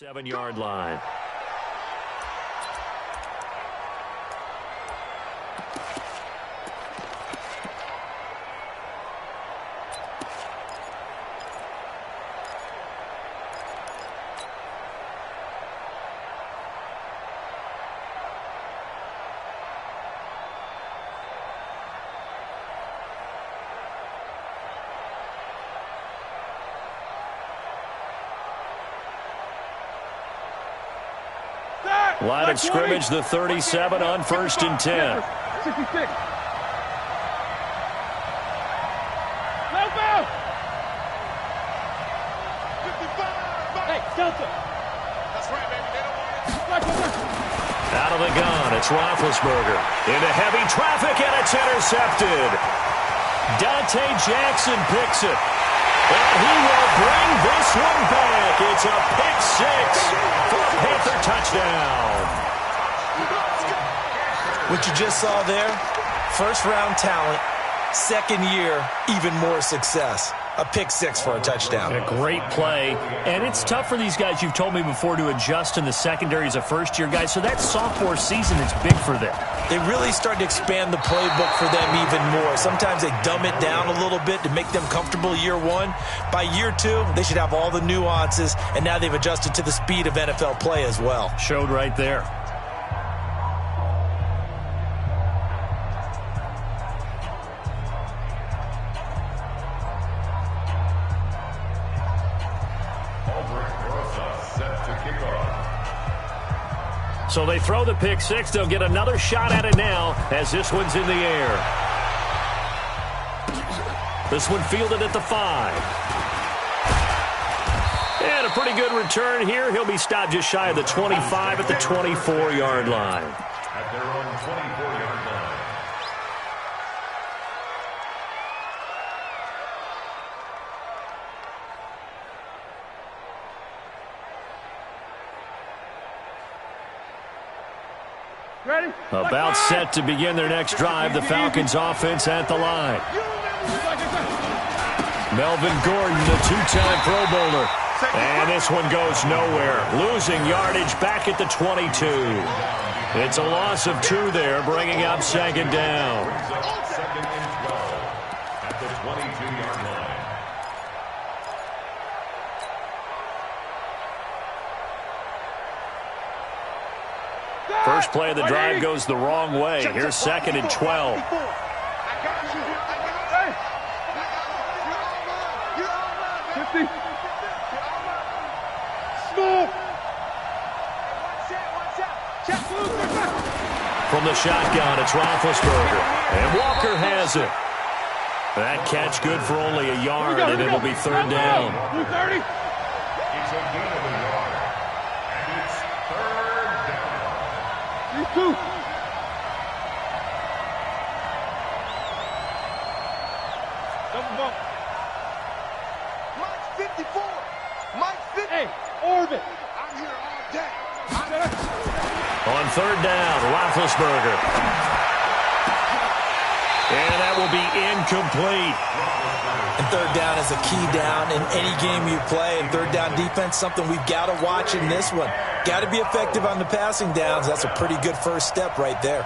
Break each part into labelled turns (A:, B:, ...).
A: 7-yard line. Line of scrimmage, the 37 on 1st and 10.
B: 66. Hey, Delta. That's right, baby. They don't want it.
A: Out of the gun, it's Roethlisberger. Into heavy traffic, and it's intercepted. Dante Jackson picks it. And he will bring this one back. It's a pick six for a Panther touchdown.
C: What you just saw there, first-round talent, second year, even more success. A pick six for a touchdown.
A: A great play. And it's tough for these guys, you've told me before, to adjust in the secondary as a first-year guy. So that sophomore season is big for them.
C: They really start to expand the playbook for them even more. Sometimes they dumb it down a little bit to make them comfortable year one. By year two, they should have all the nuances, and now they've adjusted to the speed of NFL play as well.
A: Showed right there. So they throw the pick six. They'll get another shot at it now as this one's in the air. This one fielded at the 5. And a pretty good return here. He'll be stopped just shy of the 25 at the 24-yard line.
D: At their own 24-yard line.
B: Ready?
A: About set to begin their next drive. The Falcons offense at the line. Melvin Gordon, the two-time Pro Bowler. And this one goes nowhere. Losing yardage back at the 22. It's a loss of 2 there, bringing up second down.
D: Second and 12 at the 22-yard line.
A: First play of the drive goes the wrong way. Here's second and 12. From the shotgun, it's Roethlisberger. And Walker has it. That catch good for only a yard, and it'll be third down.
D: It's a gain of a yard. And it's third down.
B: You too. Double bump.
E: Mike's 54. Mike's 50.
B: Hey, Orbit.
E: I'm here all day.
A: On third down, Roethlisberger. And that will be incomplete.
C: And third down is a key down in any game you play. And third down defense, something we've got to watch in this one. Got to be effective on the passing downs. That's a pretty good first step right there.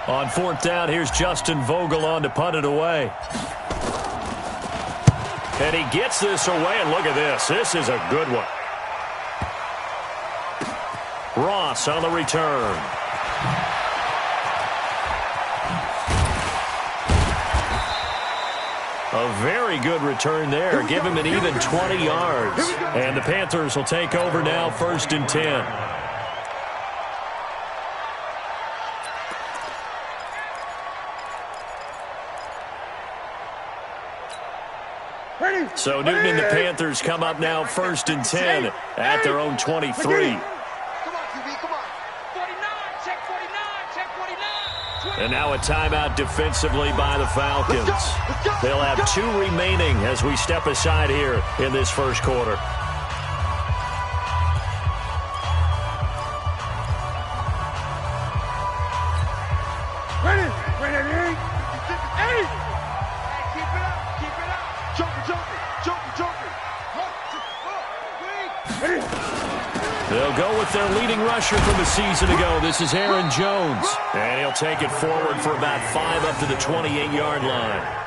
A: On fourth down, here's Justin Vogel on to punt it away. And he gets this away, and look at this. This is a good one. Ross on the return. A very good return there. Give him an even 20 yards. And the Panthers will take over now, first and 10. So Newton and the Panthers come up now, first and 10 at their own 23.
E: Come on, QB, come on.
B: 49, check 49, check 49.
A: And now a timeout defensively by the Falcons. They'll have 2 remaining as we step aside here in this first quarter.
B: Ready? Ready? Hey!
E: Hey, keep it up, keep it up. Joker, joker, joker, joker.
B: Ready?
A: They'll go with their leading rusher from the season ago. This is Aaron Jones. And he'll take it forward for about 5 up to the 28-yard line.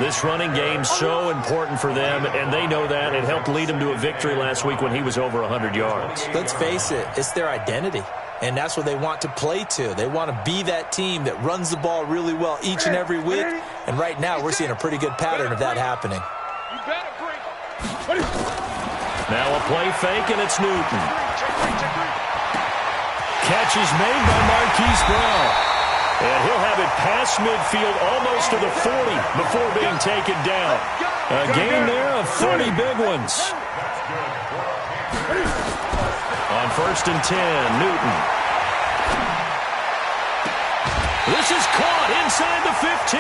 A: This running game's so important for them, and they know that. It helped lead them to a victory last week when he was over 100 yards.
C: Let's face it, it's their identity, and that's what they want to play to. They want to be that team that runs the ball really well each and every week, and right now we're seeing a pretty good pattern of that happening.
A: Now a play fake, and it's Newton. Catch is made by Marquise Brown. And he'll have it past midfield almost to the 40 before being taken down. A gain there of 30 big ones. On 1st and 10, Newton. This is caught inside the 15.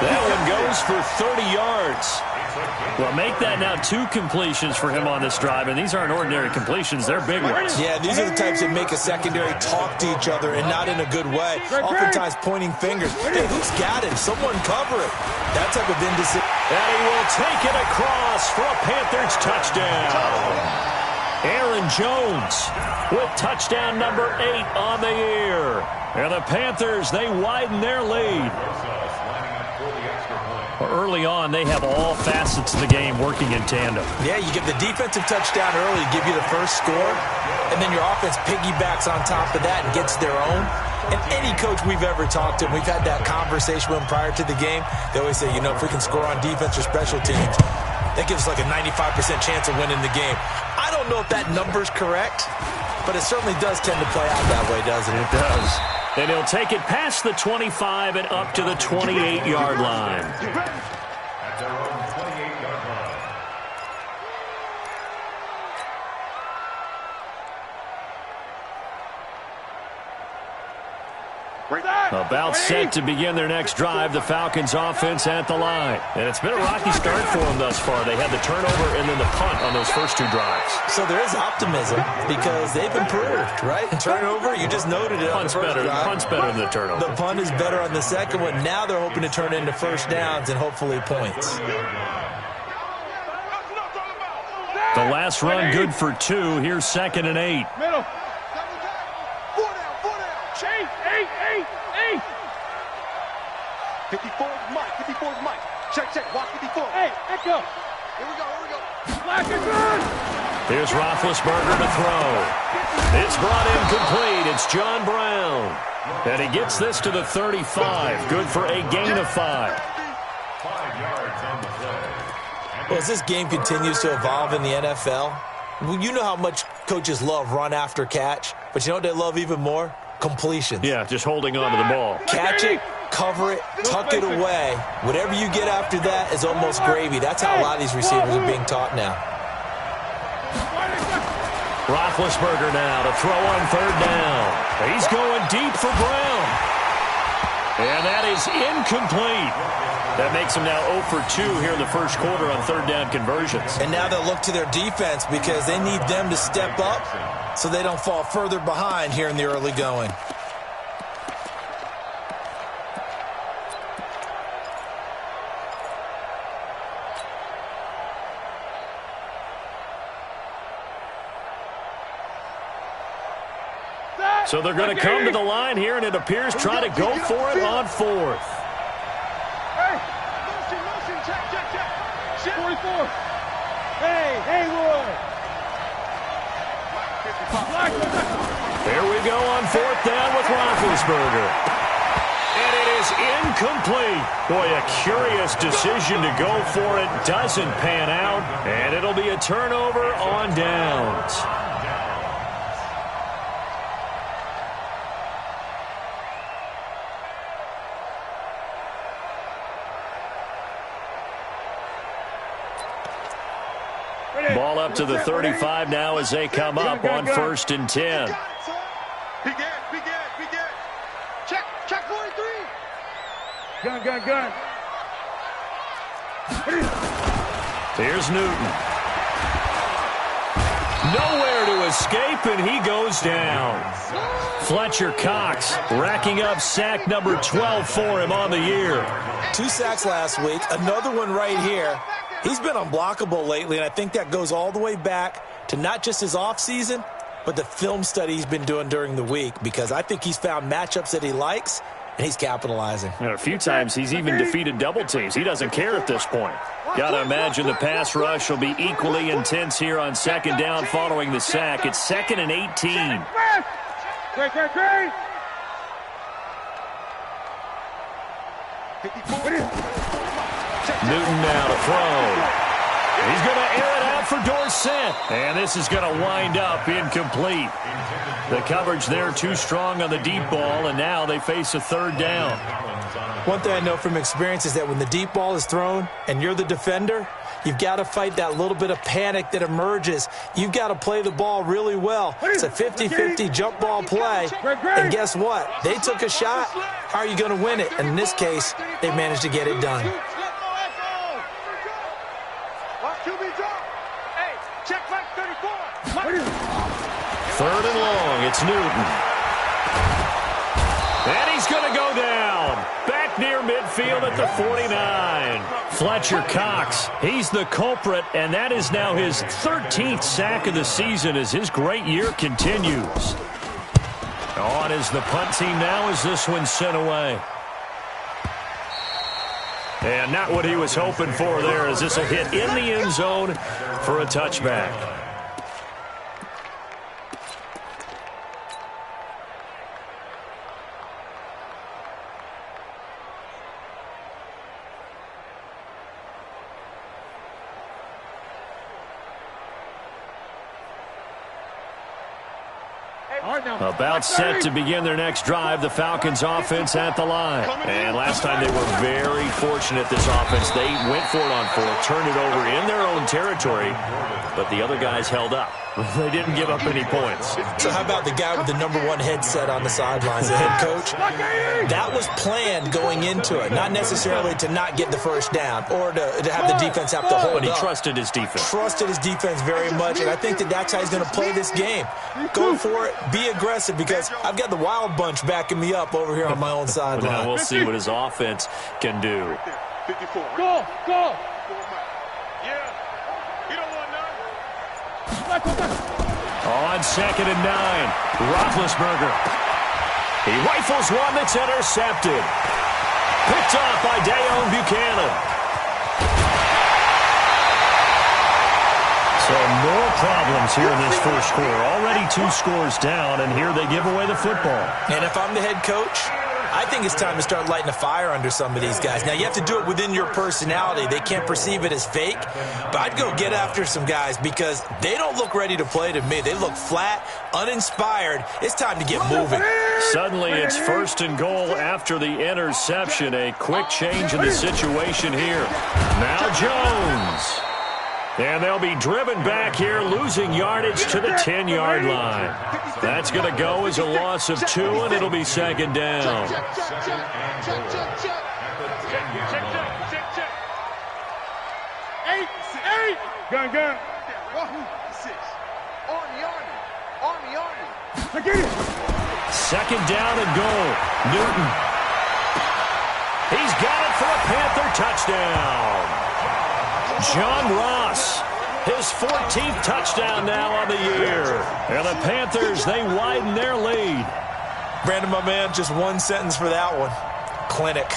A: That one goes for 30 yards. Well, make that now 2 completions for him on this drive, and these aren't ordinary completions. They're big ones.
C: Yeah, these are the types that make a secondary talk to each other and not in a good way. Oftentimes pointing fingers. Hey, who's got him? Someone cover it. That type of indecision.
A: And he will take it across for a Panthers touchdown. Aaron Jones with touchdown number 8 on the year. And the Panthers, they widen their lead. Early on, they have all facets of the game working in tandem.
C: Yeah, you get the defensive touchdown early to give you the first score, and then your offense piggybacks on top of that and gets their own. And any coach we've ever talked to, we've had that conversation with them prior to the game, they always say, you know, if we can score on defense or special teams, that gives us like a 95% chance of winning the game. I don't know if that number's correct, but it certainly does tend to play out that way, doesn't it?
A: It does. And he'll take it past the 25 and up to the 28-yard line.
D: At their own 28-yard line.
A: About set to begin their next drive, the Falcons offense at the line. And it's been a rocky start for them thus far. They had the turnover and then the punt on those first 2 drives.
C: So there is optimism because they've improved, right? Turnover, you just noted it on the first drive.
A: Punt's better than the turnover.
C: The punt is better on the second one. Now they're hoping to turn it into first downs and hopefully points.
A: The last run good for 2. Here's 2nd and 8.
B: Middle. 4 down. Chase, 8. 54 Mike. Check. Watch 54. Hey, echo. Here we go. Black is good.
A: Here's Roethlisberger to throw. It's brought in complete. It's John Brown. And he gets this to the 35. Good for a gain of 5.
D: 5 yards on the play.
C: Well, as this game continues to evolve in the NFL, you know how much coaches love run after catch, but you know what they love even more? Completions.
A: Yeah, just holding on to the ball.
C: Catch it, cover it, tuck it away. Whatever you get after that is almost gravy. That's how a lot of these receivers are being taught now.
A: Roethlisberger now to throw on 3rd down. He's going deep for Brown. And that is incomplete. That makes him now 0 for 2 here in the first quarter on 3rd down conversions.
C: And now they'll look to their defense because they need them to step up so they don't fall further behind here in the early going.
A: So they're going to come to the line here, and it appears try to go for it on 4th.
B: Hey, motion, check. 44. Hey, Haywood.
A: Here we go on 4th down with Roethlisberger. And it is incomplete. Boy, a curious decision to go for it. Doesn't pan out, and it'll be a turnover on downs. Ball up to the 35 now as they come up on 1st and 10.
B: Begin. Check 43. Gun.
A: Here's Newton. Nowhere to escape, and he goes down. Fletcher Cox racking up sack number 12 for him on the year.
C: 2 sacks last week, another one right here. He's been unblockable lately, and I think that goes all the way back to not just his offseason, but the film study he's been doing during the week, because I think he's found matchups that he likes, and he's capitalizing.
A: And a few times he's even defeated double teams. He doesn't care at this point. Got to imagine the pass rush will be equally intense here on second down following the sack. It's 2nd and 18.
E: Great.
A: Newton now to throw. He's going to air it out for Dorsett. And this is going to wind up incomplete. The coverage there too strong on the deep ball, and now they face a 3rd down.
C: One thing I know from experience is that when the deep ball is thrown and you're the defender, you've got to fight that little bit of panic that emerges. You've got to play the ball really well. It's a 50-50 jump ball play. And guess what? They took a shot. How are you going to win it? And in this case, they managed to get it done.
E: Check back 34.
A: 3rd and long. It's Newton. And he's going to go down. Back near midfield at the 49. Fletcher Cox, he's the culprit, and that is now his 13th sack of the season as his great year continues. On is the punt team now as this one's sent away. And not what he was hoping for there, as this will hit in the end zone for a touchback. About set to begin their next drive, the Falcons offense at the line. And last time they were very fortunate, this offense. They went for it on 4th, turned it over in their own territory, but the other guys held up. They didn't give up any points.
C: So how about the guy with the #1 headset on the sidelines, the head coach? That was planned going into it, not necessarily to not get the first down or to have the defense have to hold
A: But he
C: up.
A: trusted his defense.
C: Trusted his defense very much, and I think that's how he's going to play this game. Go for it, be aggressive, because I've got the wild bunch backing me up over here on my own sideline.
A: Now we'll see what his offense can do.
E: 54.
B: Go.
E: Yeah. You don't want none.
A: On 2nd and 9, Roethlisberger. He rifles one that's intercepted. Picked off by Dayon Buchanan. So more problems here in this first quarter. Already 2 scores down, and here they give away the football.
C: And if I'm the head coach, I think it's time to start lighting a fire under some of these guys. Now, you have to do it within your personality. They can't perceive it as fake. But I'd go get after some guys because they don't look ready to play to me. They look flat, uninspired. It's time to get moving.
A: Suddenly, it's 1st and goal after the interception. A quick change in the situation here. Now Jones. And they'll be driven back here, losing yardage to the 10-yard line. That's going to go as a loss of 2, and it'll be 2nd down.
E: Check. Eight.
B: Gun.
E: Army.
A: 2nd down and goal. Newton. He's got it for a Panther touchdown. John Ross, his 14th touchdown now on the year. And the Panthers, they widen their lead.
C: Brandon, my man, just one sentence for that one. Clinic.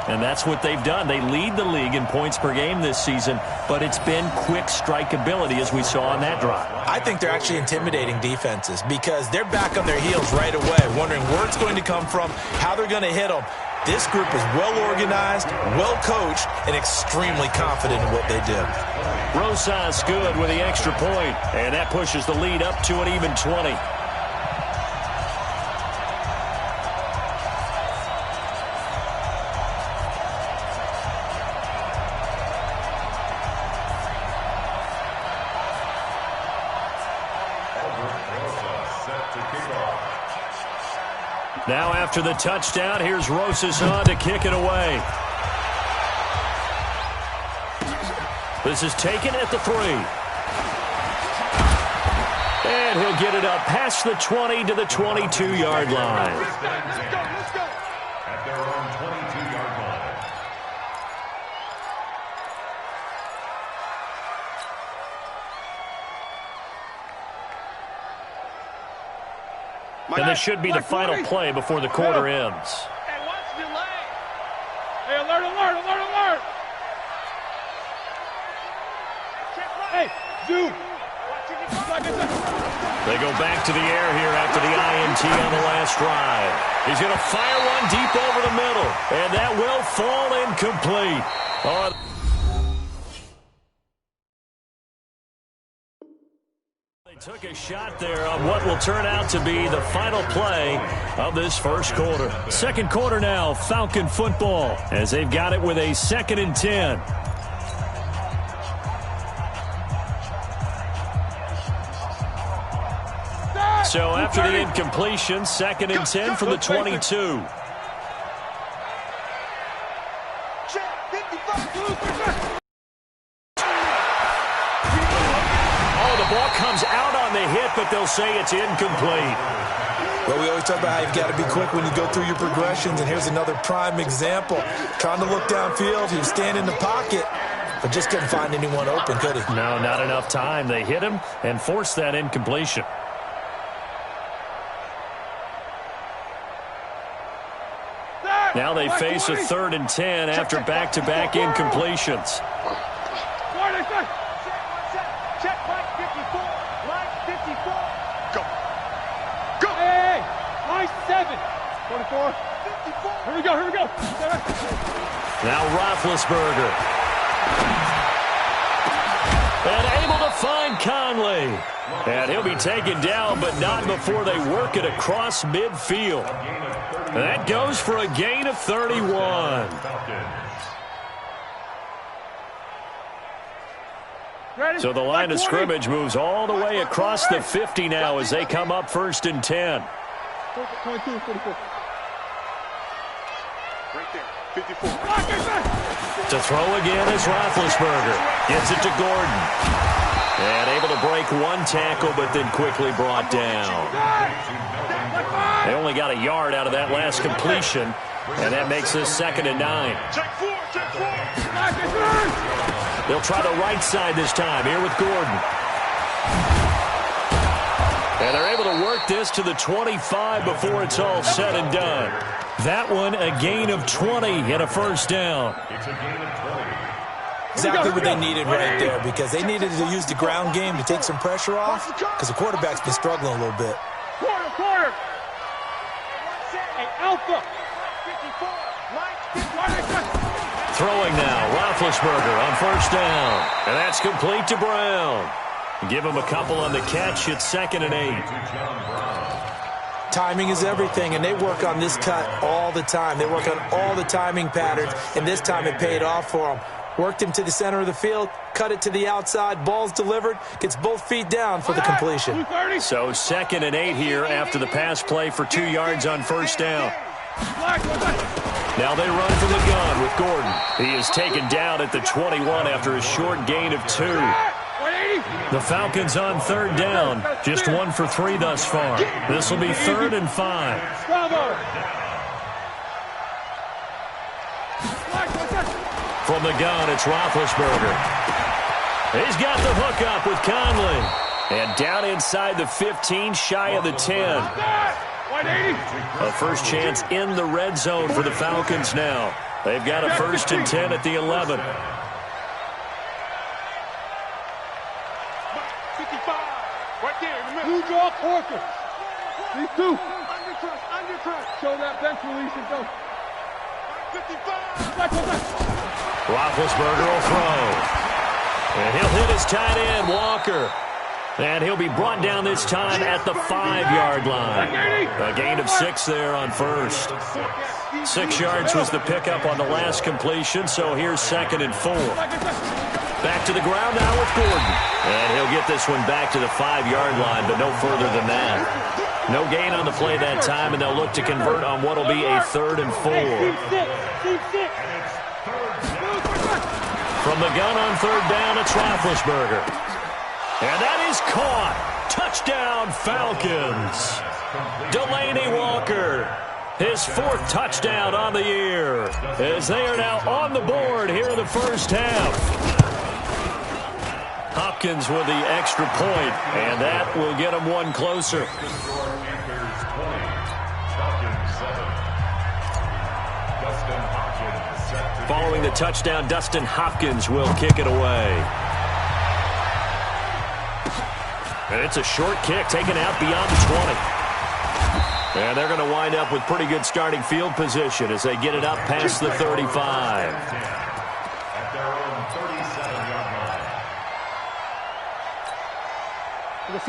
A: And that's what they've done. They lead the league in points per game this season, but it's been quick strikeability as we saw on that drive.
C: I think they're actually intimidating defenses because they're back on their heels right away, wondering where it's going to come from, how they're going to hit them. This group is well-organized, well-coached, and extremely confident in what they do.
A: Rosas good with the extra point, and that pushes the lead up to an even 20. Now after the touchdown, here's Rosas on to kick it away. This is taken at the 3. And he'll get it up past the 20 to the 22-yard line.
E: Let's go.
D: At their own 22-yard line.
A: And this should be the final play before the quarter ends.
E: Hey, watch the delay.
B: Hey, alert, alert, alert, alert. Hey, zoom.
A: They go back to the air here after the INT on the last drive. He's going to fire one deep over the middle, and that will fall incomplete. They took a shot there on what will turn out to be the final play of this first quarter. Second quarter now, Falcon football, as they've got it with a 2nd and 10. So after the incompletion, 2nd and 10 from the 22. Oh, the ball comes out on the hit, but they'll say it's incomplete.
C: Well, we always talk about how you've got to be quick when you go through your progressions, and here's another prime example. Trying to look downfield, he was standing in the pocket, but just couldn't find anyone open, could he?
A: No, not enough time. They hit him and forced that incompletion. Now they face a 3rd and 10 after back-to-back incompletions.
E: Check line 54. Line 54.
B: Go. Go. Hey, line 7. 44.
E: 54.
B: Here we go, here we go.
A: Now Roethlisberger. And able to find Conley. And he'll be taken down, but not before they work it across midfield. That goes for a gain of 31. So the line of scrimmage moves all the way across the 50 now as they come up 1st and 10.
B: 22, 44.
E: Right there. 54.
A: To throw again is Roethlisberger. Gets it to Gordon. And able to break one tackle, but then quickly brought down. They only got a yard out of that last completion, and that makes this 2nd and 9.
E: Check 4. Check 4.
A: They'll try the right side this time, here with Gordon. And they're able to work this to the 25 before it's all said and done. That one, a gain of 20 and a 1st down.
D: It's a gain of 20.
C: Exactly what they needed right there, because they needed to use the ground game to take some pressure off, because the quarterback's been struggling a little bit.
B: Quarter. Hey, Alpha.
E: 54. Line 54.
A: Throwing now, Roethlisberger on 1st down. And that's complete to Brown. Give him a couple on the catch. It's 2nd and 8.
C: Timing is everything, and they work on this cut all the time. They work on all the timing patterns, and this time it paid off for them. Worked him to the center of the field, cut it to the outside, ball's delivered, gets both feet down for the completion.
A: So 2nd and 8 here after the pass play for 2 yards on 1st down. Now they run from the gun with Gordon. He is taken down at the 21 after a short gain of 2. The Falcons on 3rd down, just 1 for 3 thus far. This will be 3rd and 5. From the gun, it's Roethlisberger. He's got the hookup with Conley. And down inside the 15, shy of the 10. A first chance in the red zone for the Falcons now. They've got a 1st and 10 at the 11.
E: 55. Right there in the middle.
B: Blue draw, Porker. These 2.
E: Undercross.
B: Show that bench release and go.
E: 55.
A: Roethlisberger will throw. And he'll hit his tight end, Walker. And he'll be brought down this time at the 5-yard line. A gain of 6 there on 1st. 6 yards was the pickup on the last completion, so here's 2nd and 4. Back to the ground now with Gordon. And he'll get this one back to the 5-yard line, but no further than that. No gain on the play that time, and they'll look to convert on what will be a 3rd and 4. From the gun on 3rd down, it's Roethlisberger. And that is caught. Touchdown, Falcons. Delaney Walker, his 4th touchdown on the year, as they are now on the board here in the first half. Hopkins with the extra point, and that will get them one closer. Following the touchdown, Dustin Hopkins will kick it away. And it's a short kick taken out beyond the 20. And they're going to wind up with pretty good starting field position as they get it up past the 35.
D: At their own 37-yard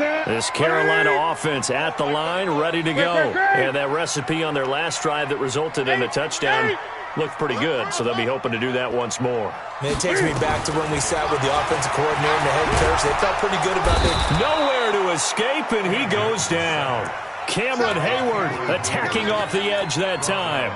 D: line.
A: This Carolina offense at the line, ready to go. And that recipe on their last drive that resulted in a touchdown looked pretty good, so they'll be hoping to do that once more.
C: And it takes me back to when we sat with the offensive coordinator and the head coach. They felt pretty good about it.
A: Nowhere to escape, and he goes down. Cameron Hayward attacking off the edge that time.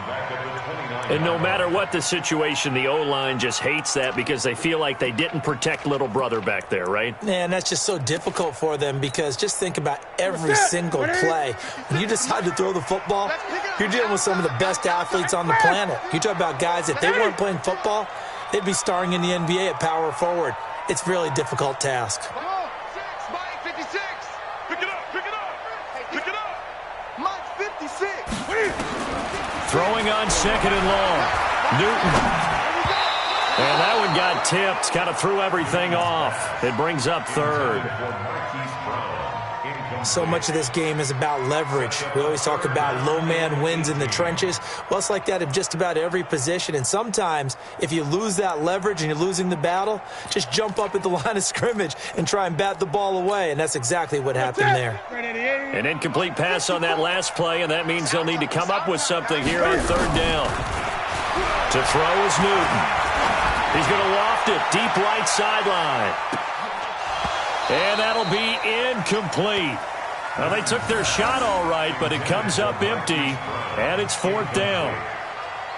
A: And no matter what the situation, the O-line just hates that because they feel like they didn't protect little brother back there, right?
C: Man, that's just so difficult for them because just think about every single play. When you decide to throw the football, you're dealing with some of the best athletes on the planet. You talk about guys, if they weren't playing football, they'd be starring in the NBA at power forward. It's a really difficult task.
B: Come on, Mike 56. Pick it up, pick it up, pick it up. Mike 56.
A: Throwing on second and long. Newton. And that one got tipped. Kind of threw everything off. It brings up third.
C: So much of this game is about leverage. We always talk about low man wins in the trenches. Well, it's like that of just about every position. And sometimes, if you lose that leverage and you're losing the battle, just jump up at the line of scrimmage and try and bat the ball away. And that's exactly what happened there.
A: An incomplete pass on that last play, and that means they'll need to come up with something here on third down. To throw is Newton. He's going to loft it deep right sideline. And that'll be incomplete. Well, they took their shot all right, but it comes up empty, and it's fourth down.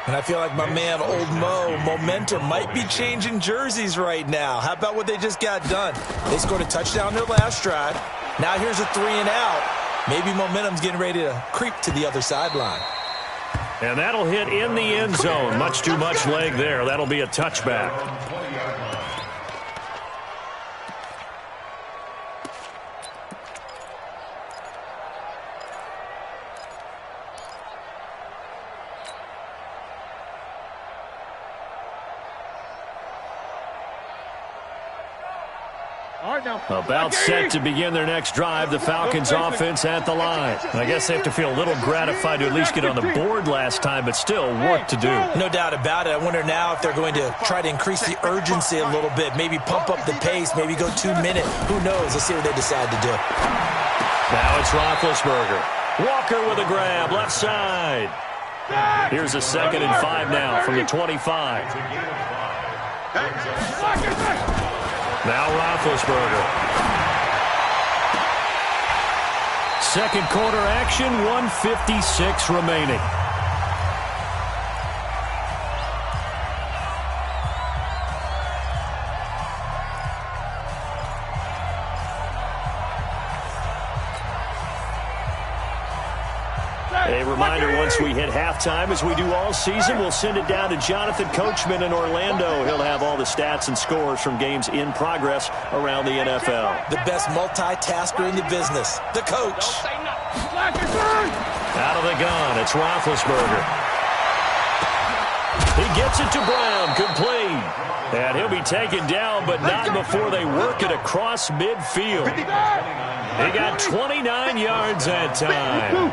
C: And I feel like my man, Old Mo, momentum might be changing jerseys right now. How about what they just got done? They scored a touchdown their last drive. Now here's a 3 and out. Maybe momentum's getting ready to creep to the other sideline.
A: And that'll hit in the end zone. Much too much leg there. That'll be a touchback. About set to begin their next drive, the Falcons offense at the line. I guess they have to feel a little gratified to at least get on the board last time, but still work to do.
C: No doubt about it. I wonder now if they're going to try to increase the urgency a little bit, maybe pump up the pace, maybe go 2 minutes. Who knows? Let's see what they decide to do.
A: Now it's Roethlisberger. Walker with a grab, left side. Here's a 2nd and 5 now from the 25. Now Roethlisberger. Second quarter action, 1:56 remaining. A reminder, once we hit halftime, as we do all season, we'll send it down to Jonathan Coachman in Orlando. He'll have all the stats and scores from games in progress around the NFL.
C: The best multitasker in the business, the coach.
A: Out of the gun, it's Roethlisberger. He gets it to Brown, complete. And he'll be taken down, but not before they work it across midfield. He got 29 yards that time.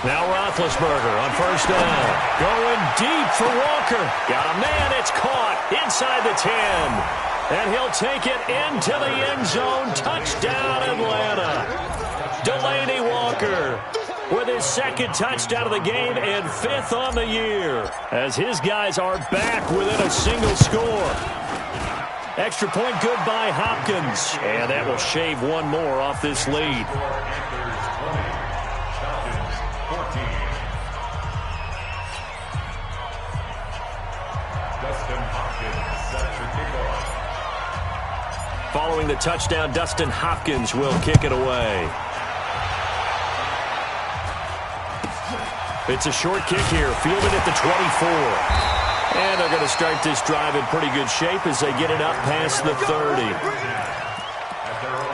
A: Now Roethlisberger on first down. Going deep for Walker. Got a man. It's caught inside the 10. And he'll take it into the end zone. Touchdown, Atlanta. Delaney Walker with his 2nd touchdown of the game and 5th on the year, as his guys are back within a single score. Extra point good by Hopkins. And that will shave one more off this lead. Following the touchdown, Dustin Hopkins will kick it away. It's a short kick here, fielded at the 24. And they're going to start this drive in pretty good shape as they get it up past the 30.
D: At their own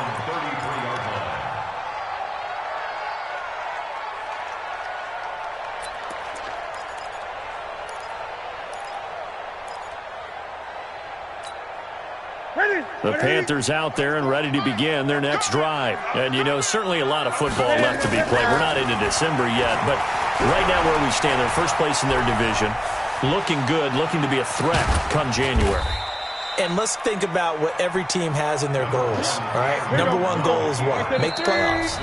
A: The Panthers out there and ready to begin their next drive. And, you know, certainly a lot of football left to be played. We're not into December yet, but right now where we stand, they're first place in their division. Looking good, looking to be a threat come January.
C: And let's think about what every team has in their goals, all right? Number one goal is what? Make the playoffs.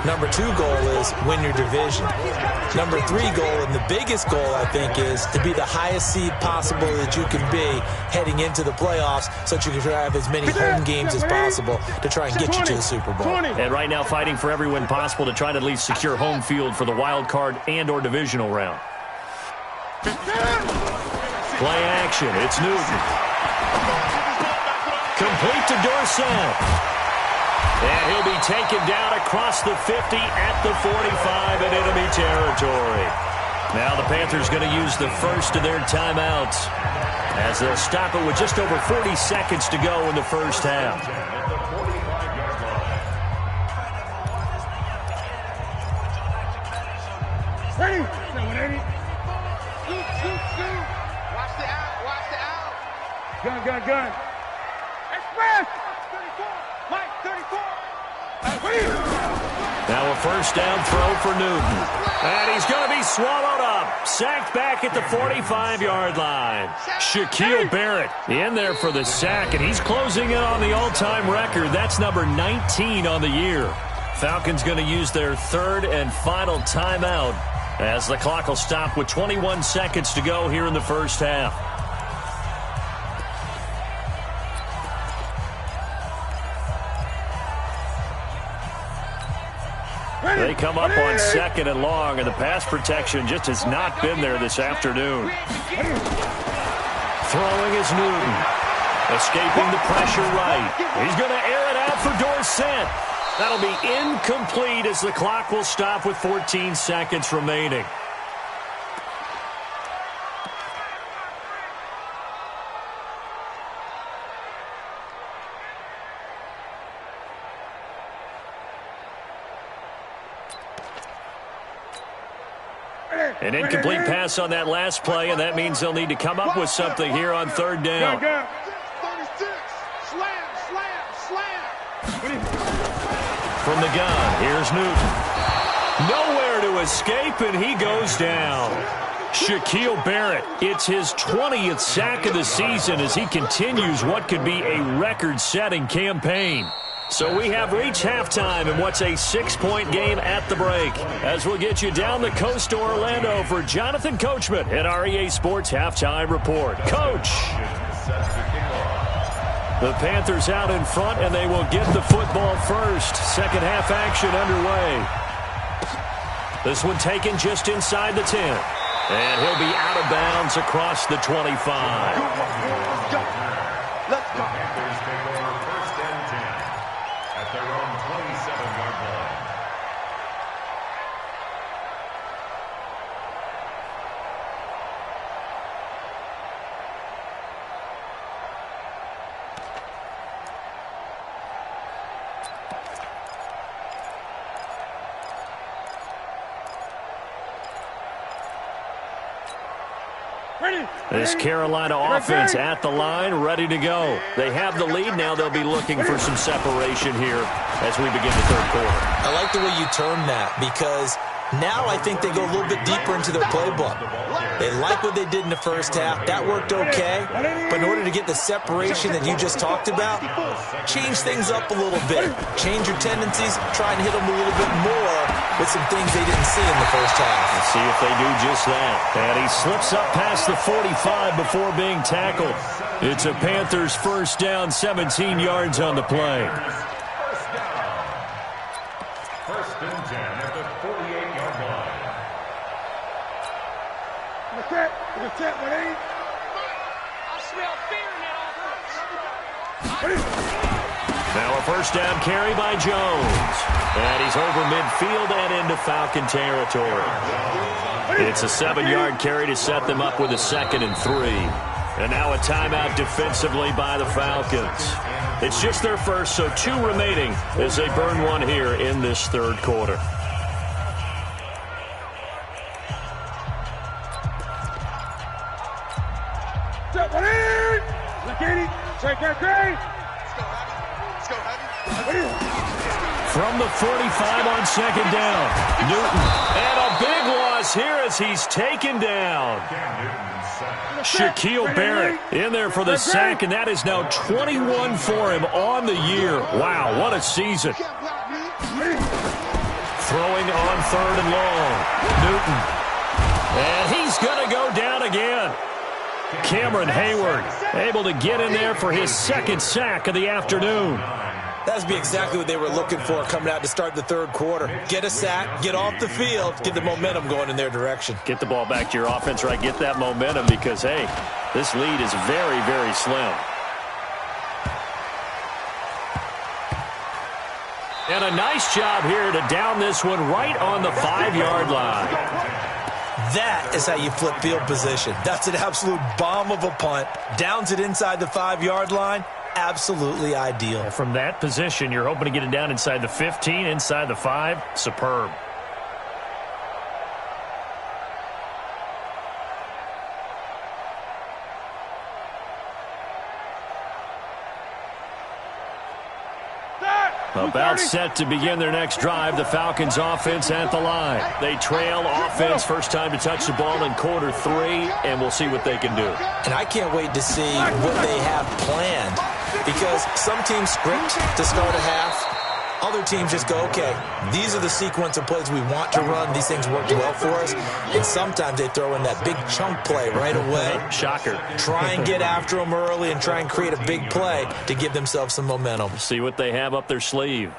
C: Number two goal is win your division. Number three goal, and the biggest goal, I think, is to be the highest seed possible that you can be heading into the playoffs so that you can have as many home games as possible to try and get you to the Super Bowl.
A: And right now fighting for every win possible to try to at least secure home field for the wild card and or divisional round. Play action. It's Newton. Complete to Dorsett. And he'll be taken down across the 50 at the 45 in enemy territory. Now the Panthers going to use the first of their timeouts as they'll stop it with just over 40 seconds to go in the first half.
E: Ready? Watch the out. Gun. Express! 34. Mike, 34.
A: Now a first down throw for Newton. And he's going to be swallowed up. Sacked back at the 45-yard line. Shaquille Barrett in there for the sack, and he's closing in on the all-time record. That's number 19 on the year. Falcons going to use their third and final timeout as the clock will stop with 21 seconds to go here in the first half. They come up on second and long, and the pass protection just has not been there this afternoon. Throwing is Newton. Escaping the pressure right. He's going to air it out for Dorsett. That'll be incomplete as the clock will stop with 14 seconds remaining. An incomplete pass on that last play, and that means they'll need to come up with something here on third down.
E: 36. Slam.
A: From the gun, here's Newton. Nowhere to escape, and he goes down. Shaquille Barrett, it's his 20th sack of the season as he continues what could be a record-setting campaign. So we have reached halftime in what's a 6-point game at the break. As we'll get you down the coast to Orlando for Jonathan Coachman at our EA Sports Halftime Report. Coach! The Panthers out in front, and they will get the football first. Second half action underway. This one taken just inside the 10. And he'll be out of bounds across the 25.
E: Let's go.
D: Panthers take over first and 10 at their own 27-yard line.
A: This Carolina offense at the line, ready to go. They have the lead. Now they'll be looking for some separation here as we begin the third quarter.
C: I like the way you term that because now I think they go a little bit deeper into their playbook. They like what they did in the first half. That worked okay. But in order to get the separation that you just talked about, change things up a little bit. Change your tendencies. Try and hit them a little bit more with some things they didn't see in the first half.
A: Let's see if they do just that. And he slips up past the 45 before being tackled. It's a Panthers first down, 17 yards on the play.
D: First and 10 at the 48-yard line.
E: I smell fear now.
A: Now a first down carry by Jones. And he's over midfield and into Falcon territory. It's a 7-yard carry to set them up with a 2nd and 3. And now a timeout defensively by the Falcons. It's just their first, so 2 remaining as they burn one here in this third quarter.
E: Look at it. Take that grade.
A: From the 45 on second down. Newton. And a big loss here as he's taken down. Shaquille Barrett in there for the sack, and that is now 21 for him on the year. Wow, what a season. Throwing on third and long. Newton. And he's going to go down again. Cameron Hayward able to get in there for his second sack of the afternoon.
C: That's be exactly what they were looking for coming out to start the third quarter. Get a sack, get off the field, get the momentum going in their direction.
A: Get the ball back to your offense, right? Get that momentum because, hey, this lead is very, very slim. And a nice job here to down this one right on the 5-yard line.
C: That is how you flip field position. That's an absolute bomb of a punt. Downs it inside the 5-yard line. Absolutely ideal.
A: And from that position, you're hoping to get it down inside the 15, inside the 5. Superb. About set to begin their next drive, the Falcons offense at the line. They trail offense, first time to touch the ball in quarter 3, and we'll see what they can do.
C: And I can't wait to see what they have planned, because some teams script to start a half. Other teams just go, okay, these are the sequence of plays we want to run. These things worked well for us. And sometimes they throw in that big chunk play right away.
A: Shocker.
C: Try and get after them early and try and create a big play to give themselves some momentum.
A: See what they have up their sleeve.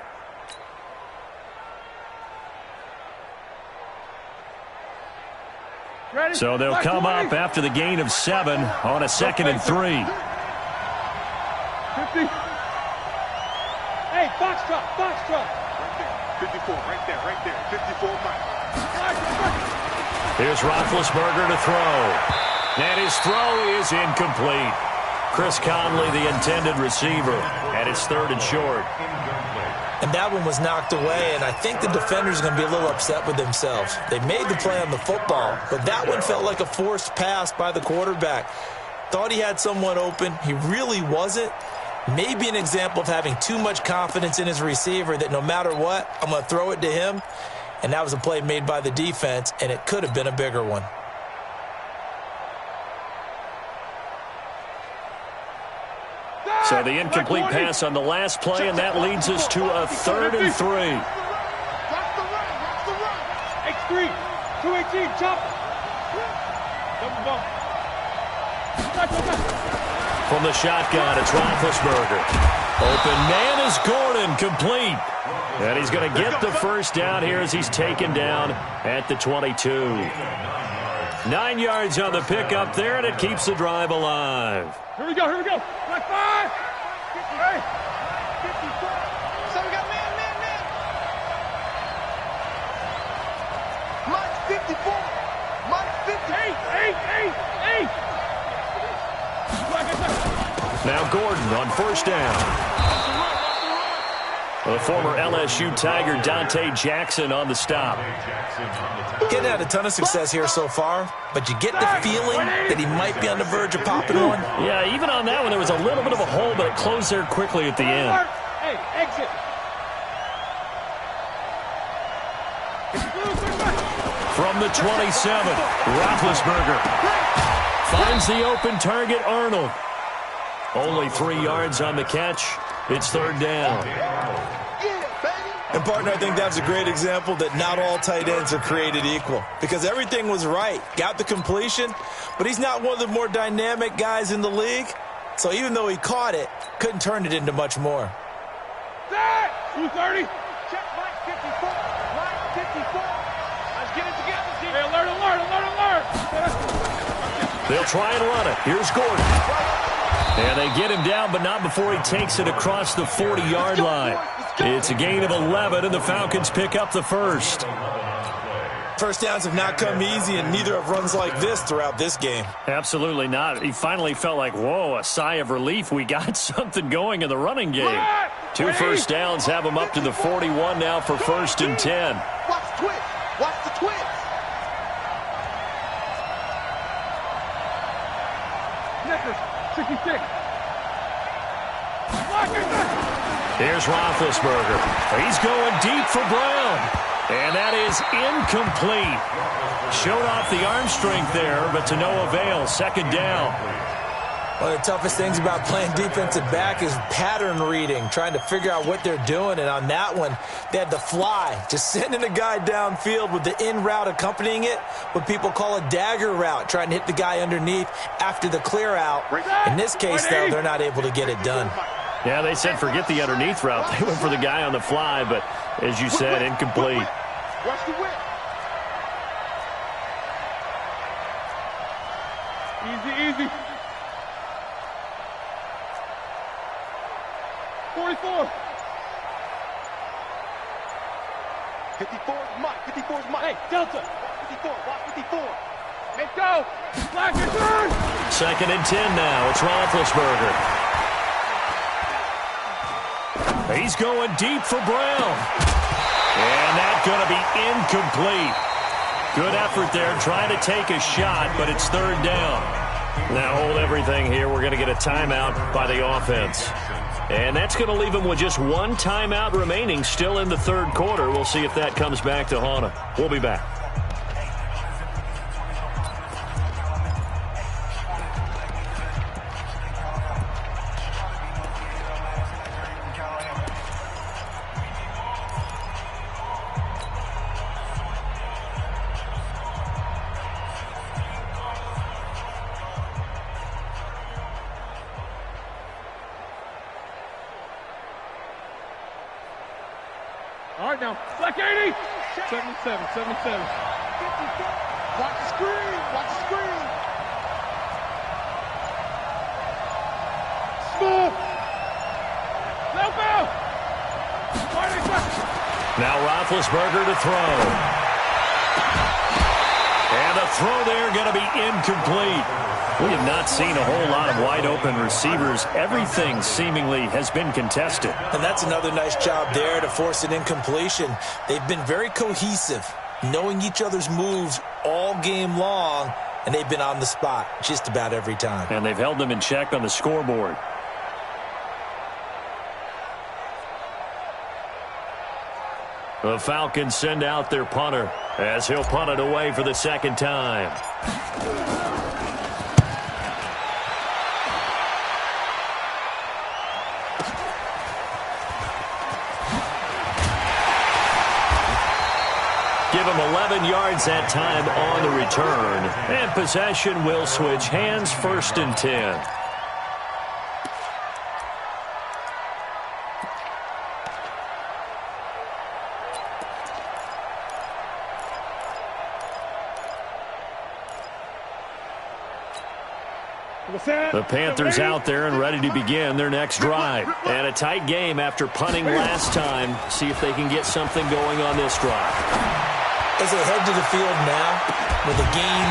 A: So they'll come up after the gain of 7 on a 2nd and 3.
B: 50. Hey, box drop, box drop. Right there, 54, right there, 54 Mike.
A: Here's Roethlisberger to throw. And his throw is incomplete. Chris Conley, the intended receiver, and it's 3rd and short.
C: And that one was knocked away, and I think the defenders are going to be a little upset with themselves. They made the play on the football, but that one felt like a forced pass by the quarterback. Thought he had someone open. He really wasn't. Maybe an example of having too much confidence in his receiver that no matter what, I'm going to throw it to him. And that was a play made by the defense, and it could have been a bigger one.
A: So the incomplete pass on the last play, and that leads us to a 3rd and 3.
B: X3, 218, chop. Double bump.
A: From the shotgun, it's Roethlisberger. Open man is Gordon, complete. And he's going to get the first down here as he's taken down at the 22. 9 yards on the pickup there, and it keeps the drive alive.
B: Here we go, here we go. Black 5. Hey. 54. So we got man. Mike 54. Mike 58. 8.
A: Now Gordon on first down. The former LSU Tiger Dante Jackson on the stop.
C: Getting had a ton of success here so far, but you get the feeling that he might be on the verge of popping one.
A: Yeah, even on that one, there was a little bit of a hole, but it closed there quickly at the end.
B: Hey, exit.
A: From the 27, Roethlisberger finds the open target, Arnold. Only 3 yards on the catch. It's 3rd down.
C: And, partner, I think that's a great example that not all tight ends are created equal, because everything was right. Got the completion, but he's not one of the more dynamic guys in the league. So even though he caught it, couldn't turn it into much more.
B: 230. Check Mike 54. Mike 54. Let's get it together, Steve. Hey, alert.
A: They'll try and run it. Here's Gordon. And they get him down, but not before he takes it across the 40-yard line. It's a gain of 11, and the Falcons pick up the first.
C: First downs have not come easy, and neither have runs like this throughout this game.
A: Absolutely not. He finally felt like, whoa, a sigh of relief. We got something going in the running game. 2 first downs have him up to the 41 now for 1st and 10.
B: Watch the twist. Watch the twist. Snickers, 66.
A: Here's Roethlisberger. He's going deep for Brown. And that is incomplete. Showed off the arm strength there, but to no avail. Second down.
C: One of the toughest things about playing defensive back is pattern reading, trying to figure out what they're doing. And on that one, they had to fly, just sending a guy downfield with the in route accompanying it, what people call a dagger route, trying to hit the guy underneath after the clear out. In this case, though, they're not able to get it done.
A: Yeah, they said forget the underneath route. They went for the guy on the fly, but as you said, incomplete.
B: Watch the whip. Easy, easy. 44. 54 is Mike. 54 is Mike. Hey, Delta. 54. Watch 54. Let's go. Black and turn.
A: Second and 10 now. It's Roethlisberger. He's going deep for Brown. And that's going to be incomplete. Good effort there trying to take a shot, but it's third down. Now hold everything here. We're going to get a timeout by the offense. And that's going to leave him with just one timeout remaining still in the third quarter. We'll see if that comes back to haunt him. We'll be back.
B: All right, now, black 80. 77, 77. 54. Watch the screen, watch the screen. Small. Left out.
A: Now Roethlisberger to throw. And the throw there going to be incomplete. We have not seen a whole lot of wide-open receivers. Everything seemingly has been contested.
C: And that's another nice job there to force an incompletion. They've been very cohesive, knowing each other's moves all game long, and they've been on the spot just about every time.
A: And they've held them in check on the scoreboard. The Falcons send out their punter as he'll punt it away for the second time. Give him 11 yards that time on the return. And possession will switch hands, first and 10. The Panthers out there and ready to begin their next drive. And a tight game after punting last time. See if they can get something going on this drive.
C: As they head to the field now, with the game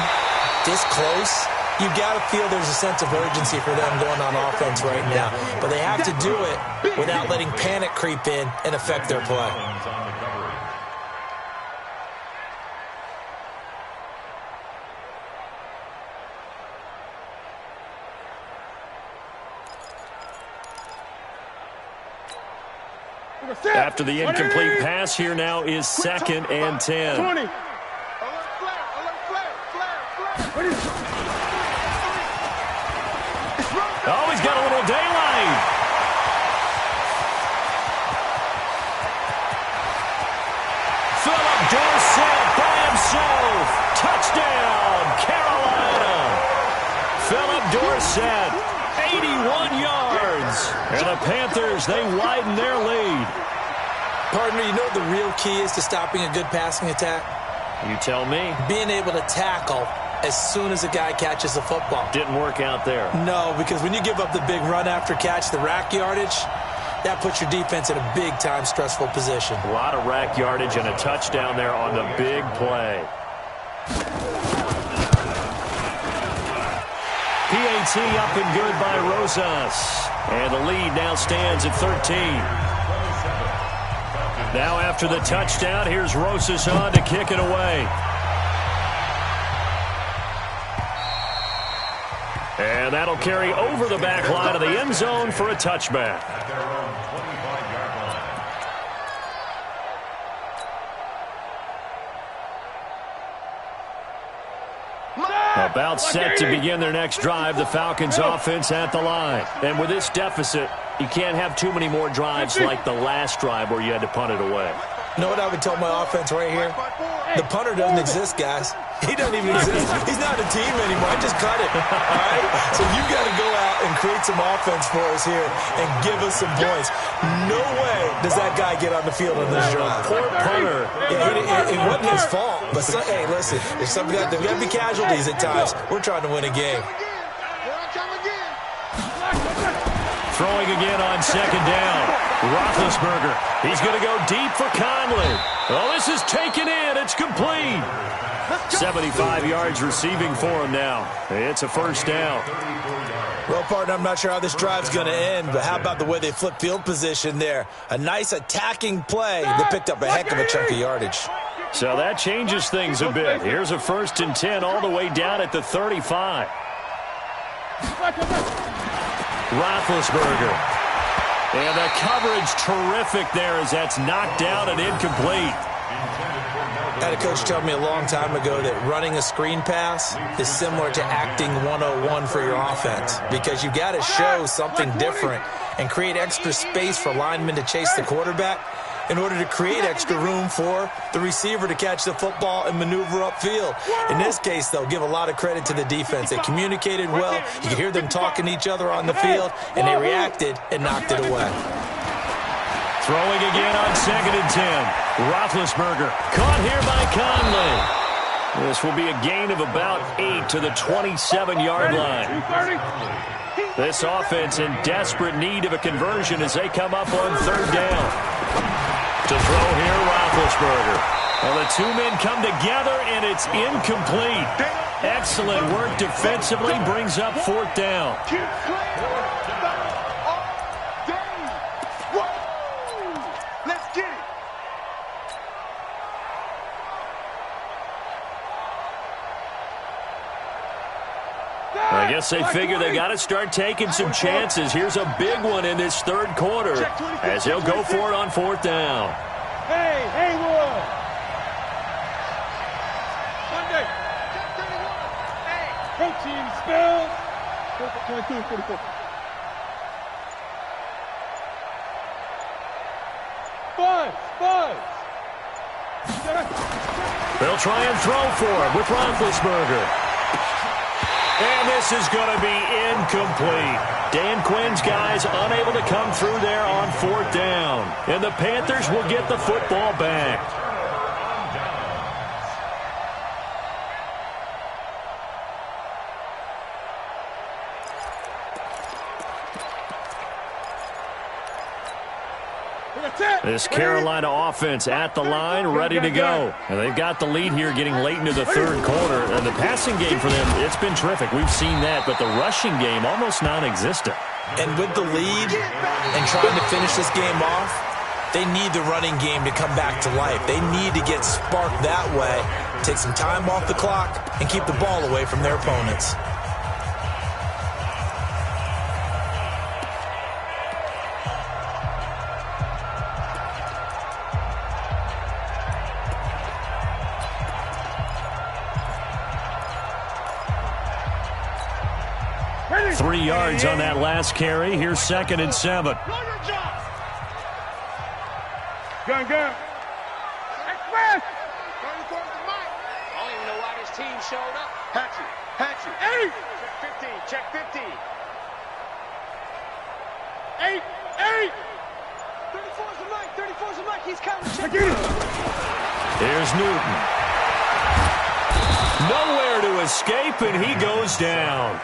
C: this close, you've got to feel there's a sense of urgency for them going on offense right now. But they have to do it without letting panic creep in and affect their play.
A: After the incomplete pass, here now is second and 10.
B: 20.
A: Oh, he's got a little daylight. Philip Dorsett by himself. Touchdown, Carolina. Philip Dorsett, 81 yards. And the Panthers, they widen their lead.
C: Partner, you know what the real key is to stopping a good passing attack?
A: You tell me.
C: Being able to tackle as soon as a guy catches the football.
A: Didn't work out there.
C: No, because when you give up the big run after catch, the rack yardage, that puts your defense in a big-time stressful position.
A: A lot of rack yardage and a touchdown there on the big play. PAT up and good by Rosas. And the lead now stands at 13. Now after the touchdown, here's Rosas on to kick it away. And that'll carry over the back line of the end zone for a touchback. About set to begin their next drive, the Falcons offense at the line. And with this deficit, you can't have too many more drives like the last drive where you had to punt it away.
C: You know what I would tell my offense right here? The punter doesn't exist, guys. He doesn't even exist. He's not a team anymore. I just cut it. All right? So you got to go out and create some offense for us here and give us some points. No way does that guy get on the field on this drive.
A: Poor punter.
C: Yeah, it wasn't his fault. But, hey, listen, there's got to be casualties at times. We're trying to win a game.
A: Throwing again on second down. Roethlisberger. He's going to go deep for Conley. Oh, this is taken in. It's complete. 75 yards receiving for him now. It's a first down.
C: Well, partner, I'm not sure how this drive's going to end, but how about the way they flip field position there? A nice attacking play that picked up a heck of a chunk of yardage.
A: So that changes things a bit. Here's a 1st and 10 all the way down at the 35. Roethlisberger. And the coverage terrific there as that's knocked down and incomplete.
C: I had a coach tell me a long time ago that running a screen pass is similar to acting 101 for your offense because you've got to show something different and create extra space for linemen to chase the quarterback in order to create extra room for the receiver to catch the football and maneuver upfield. In this case, though, give a lot of credit to the defense. They communicated well. You could hear them talking to each other on the field, and they reacted and knocked it away.
A: Throwing again on 2nd and 10. Roethlisberger caught here by Conley. This will be a gain of about 8 to the 27-yard line. This offense in desperate need of a conversion as they come up on 3rd down. To throw here, Roethlisberger. Well, the two men come together, and it's incomplete. Excellent work defensively, brings up 4th down.
B: Let's get it.
A: I guess they figure they got to start taking some chances. Here's a big one in this 3rd quarter as he'll go for it on 4th down.
B: Hey, Haywood. Sunday. Protein spills. 22, 44. Buzz.
A: They'll try and throw for it with Roethlisberger. And this is going to be incomplete. Dan Quinn's guys unable to come through there on 4th down. And the Panthers will get the football back. This Carolina offense at the line, ready to go. And they've got the lead here getting late into the 3rd quarter. And the passing game for them, it's been terrific. We've seen that, but the rushing game almost non-existent.
C: And with the lead and trying to finish this game off, they need the running game to come back to life. They need to get sparked that way, take some time off the clock, and keep the ball away from their opponents.
B: Ready.
A: 3 yards on that last carry. Here's 2nd and 7.
B: Gun. Express.
E: I don't even know why this team showed up.
B: Hatchet. 8.
E: Check 15.
B: 8.
E: 34's a Mike. He's counting. Check.
A: Here's Newton. Nowhere to escape, and he goes down.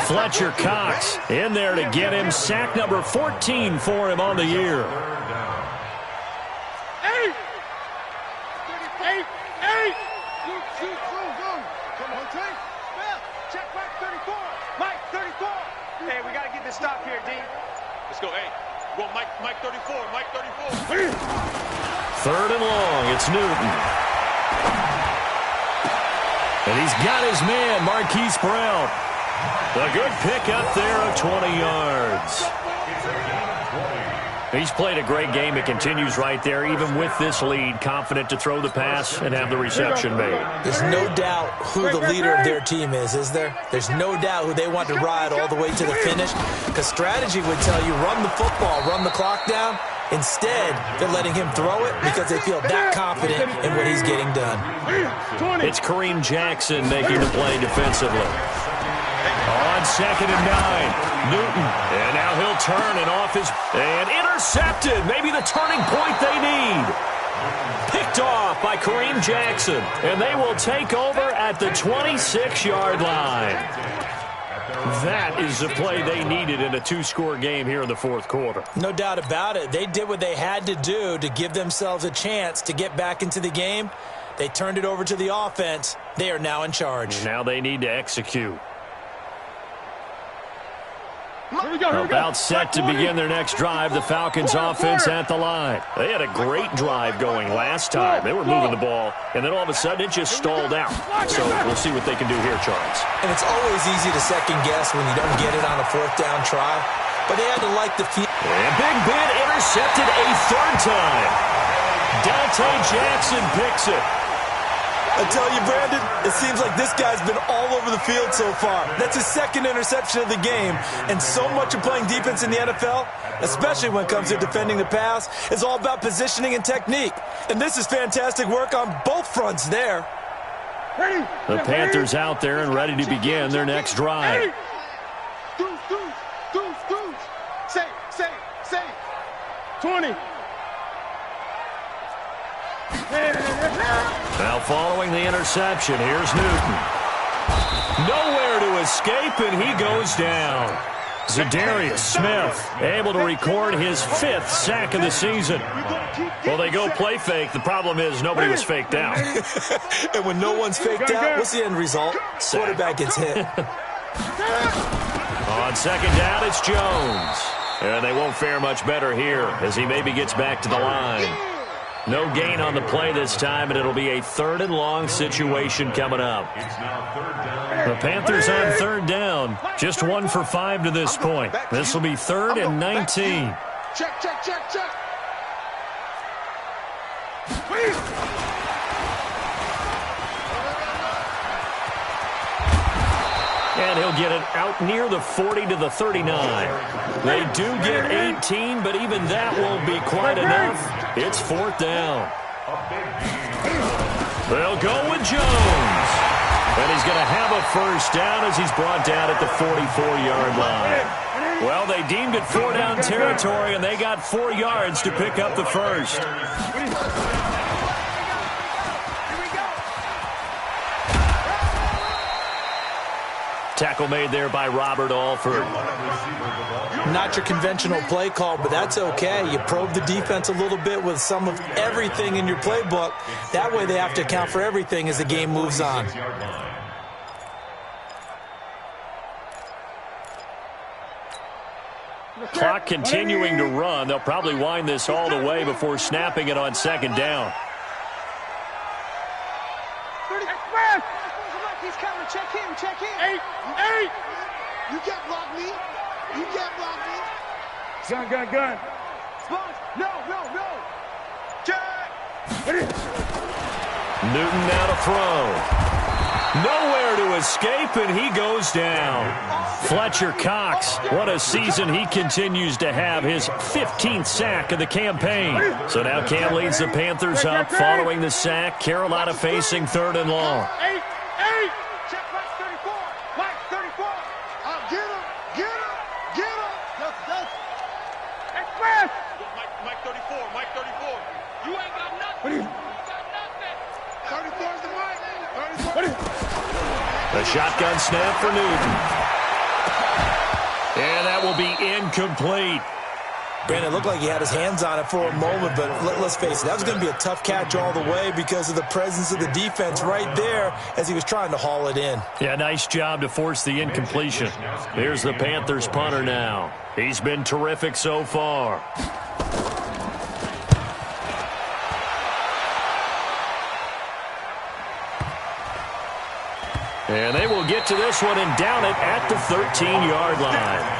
A: Fletcher Cox in there to get him. Sack number 14 for him on the year.
B: 8. Come on, Trey.
E: Check Mike 34. Mike 34. Hey, we got to get this stop here, D.
B: Let's go, 8. Well, Mike 34. Mike 34.
A: 3rd and long. It's Newton. And he's got his man, Marquise Brown. A good pick up there of 20 yards. He's played a great game. It continues right there, even with this lead, confident to throw the pass and have the reception made.
C: There's no doubt who the leader of their team is there? There's no doubt who they want to ride all the way to the finish, because strategy would tell you run the football, run the clock down. Instead, they're letting him throw it because they feel that confident in what he's getting done.
A: It's Kareem Jackson making the play defensively. On 2nd and 9, Newton, and now he'll turn and off his, and intercepted, maybe the turning point they need. Picked off by Kareem Jackson, and they will take over at the 26-yard line. That is the play they needed in a 2-score game here in the 4th quarter.
C: No doubt about it. They did what they had to do to give themselves a chance to get back into the game. They turned it over to the offense. They are now in charge.
A: Now they need to execute.
B: About
A: set to begin their next drive, the Falcons offense at the line. They had a great drive going last time. They were moving the ball, and then all of a sudden it just stalled out. So we'll see what they can do here, Charles.
C: And it's always easy to second guess when you don't get it on a 4th down try. But they had to like the field.
A: And Big Ben intercepted a 3rd time. Dante Jackson picks it.
C: I tell you, Brandon, it seems like this guy's been all over the field so far. That's his 2nd interception of the game. And so much of playing defense in the NFL, especially when it comes to defending the pass, is all about positioning and technique. And this is fantastic work on both fronts there.
A: The Panthers out there and ready to begin their next drive.
B: Say. 20.
A: Now following the interception, here's Newton. Nowhere to escape, and he goes down. Zadarius Smith able to record his 5th sack of the season. Well, they go play fake. The problem is nobody was faked out.
C: And when no one's faked out, what's the end result? Quarterback gets hit.
A: On 2nd down, it's Jones. And they won't fare much better here as he maybe gets back to the line. No gain on the play this time, and it'll be a 3rd and long situation coming up. The Panthers on 3rd down. Just 1 for 5 to this point. This will be 3rd and 19.
B: Check.
A: And he'll get it out near the 40 to the 39. They do get 18, but even that won't be quite enough. It's 4th down. They'll go with Jones. And he's going to have a 1st down as he's brought down at the 44-yard line. Well, they deemed it 4-down territory, and they got 4 yards to pick up the 1st. Tackle made there by Robert Alford.
C: Not your conventional play call, but that's okay. You probe the defense a little bit with some of everything in your playbook. That way they have to account for everything as the game moves on.
A: Clock continuing to run. They'll probably wind this all the way before snapping it on 2nd down.
E: He's coming. Check him.
B: 8.
E: You can't block me.
B: Gun.
E: Sponge. No. Check.
A: Newton now to throw. Nowhere to escape, and he goes down. Fletcher Cox, what a season he continues to have, his 15th sack of the campaign. So now Cam leads the Panthers up following the sack. Carolina facing 3rd and long.
B: 8.
E: Check Mike 34. Mike 34. Get him. Express. Mike 34. You ain't got nothing. 34 is the Mike. 34.
A: A shotgun snap for Newton. And that will be incomplete.
C: Brandon, it looked like he had his hands on it for a moment, but let's face it, that was going to be a tough catch all the way because of the presence of the defense right there as he was trying to haul it in.
A: Yeah, nice job to force the incompletion. Here's the Panthers punter now. He's been terrific so far. And they will get to this one and down it at the 13-yard line.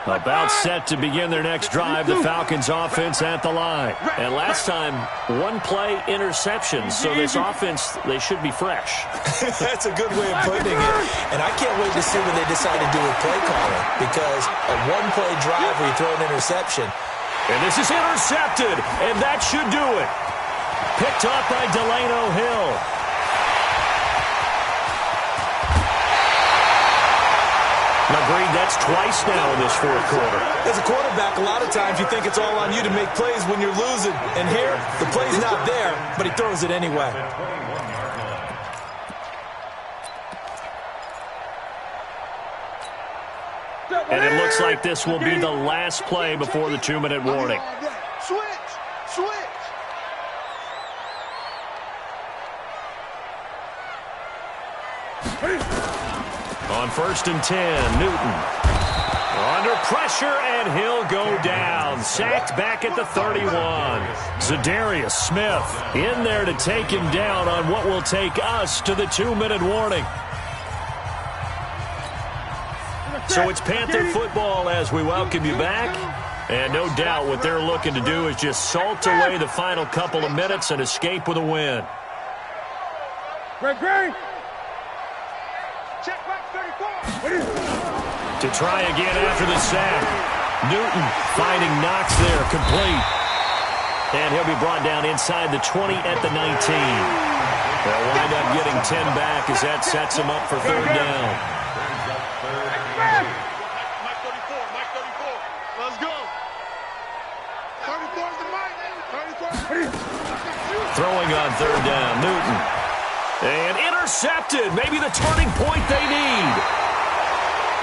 A: About set to begin their next drive, the Falcons offense at the line. And last time, one-play interception, so this offense, they should be fresh.
C: That's a good way of putting it. And I can't wait to see what they decide to do with play calling, because a one-play drive where you throw an interception.
A: And this is intercepted, and that should do it. Picked up by Delano Hill. Agreed, that's twice now in this fourth quarter.
C: As a quarterback, a lot of times you think it's all on you to make plays when you're losing. And here, the play's not there, but he throws it anyway.
A: And it looks like this will be the last play before the 2-minute warning.
B: Switch.
A: On 1st and 10, Newton. Under pressure, and he'll go down. Sacked back at the 31. Za'Darius Smith in there to take him down on what will take us to the 2-minute warning. So it's Panther football as we welcome you back. And no doubt what they're looking to do is just salt away the final couple of minutes and escape with a win.
B: Great. Check back 34.
A: To try again after the sack. Newton finding Knox there, complete. And he'll be brought down inside the 20 at the 19. They'll wind up getting 10 back as that sets them up for 3rd down.
B: Mike 34. Let's go. 34 is the Mike. 34.
A: Throwing on 3rd down, Newton. And intercepted, maybe the turning point they need.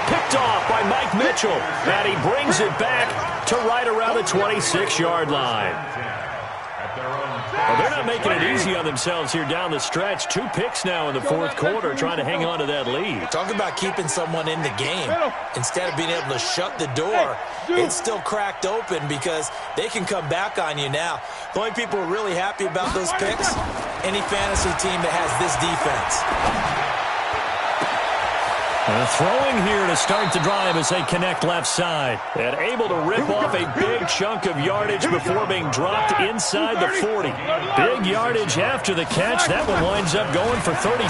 A: Picked off by Mike Mitchell, and he brings it back to right around the 26-yard line. Well, they're not making it easy on themselves here down the stretch. 2 picks now in the 4th quarter trying to hang on to that lead.
C: Talk about keeping someone in the game. Instead of being able to shut the door, it's still cracked open because they can come back on you now. The only people who are really happy about those picks, any fantasy team that has this defense.
A: Throwing here to start the drive as they connect left side. And able to rip off a big chunk of yardage before being dropped inside the 40. Big yardage after the catch. That one winds up going for 36.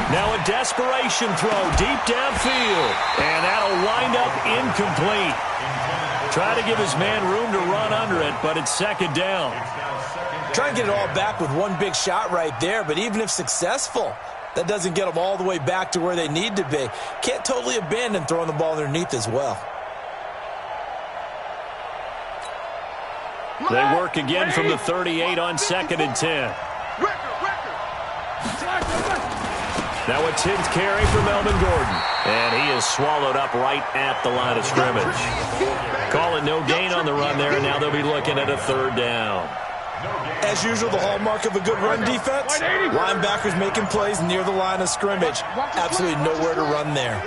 A: Now a desperation throw deep downfield. And that'll wind up incomplete. Try to give his man room to run under it, but it's 2nd down.
C: Try and get it all back with one big shot right there, but even if successful, that doesn't get them all the way back to where they need to be. Can't totally abandon throwing the ball underneath as well.
A: They work again from the 38 on 2nd and 10. Now a 10th carry for Melvin Gordon. And he is swallowed up right at the line of scrimmage. Calling no gain on the run there, and now they'll be looking at a 3rd down.
C: As usual, the hallmark of a good run defense, linebackers making plays near the line of scrimmage. Absolutely nowhere to run there.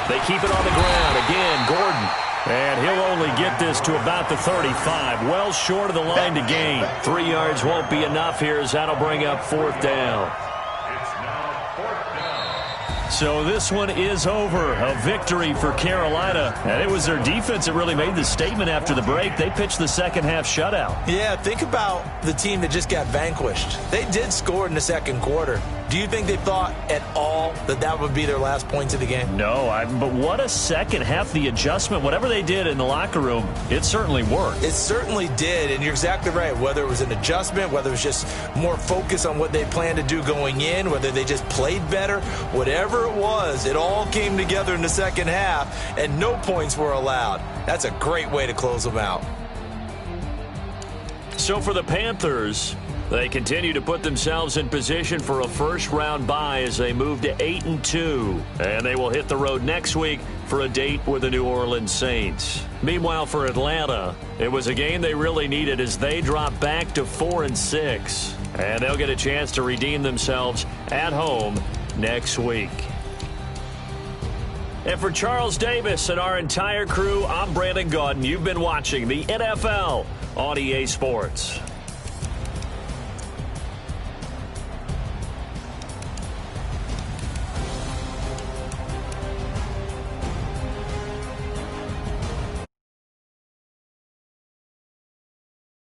A: They keep it on the ground. Again, Gordon. And he'll only get this to about the 35. Well short of the line to gain. 3 yards won't be enough here as that'll bring up 4th down. So this one is over. A victory for Carolina. And it was their defense that really made the statement after the break. They pitched the second half shutout.
C: Yeah, think about the team that just got vanquished. They did score in the 2nd quarter. Do you think they thought at all that that would be their last points of the game?
A: No, but what a second half. The adjustment, whatever they did in the locker room, it certainly worked.
C: It certainly did, and you're exactly right. Whether it was an adjustment, whether it was just more focus on what they planned to do going in, whether they just played better, whatever it was, it all came together in the second half, and no points were allowed. That's a great way to close them out.
A: So for the Panthers, they continue to put themselves in position for a first-round bye as they move to 8-2. And they will hit the road next week for a date with the New Orleans Saints. Meanwhile, for Atlanta, it was a game they really needed as they drop back to 4-6. And they'll get a chance to redeem themselves at home next week. And for Charles Davis and our entire crew, I'm Brandon Gaudin. You've been watching the NFL on EA Sports.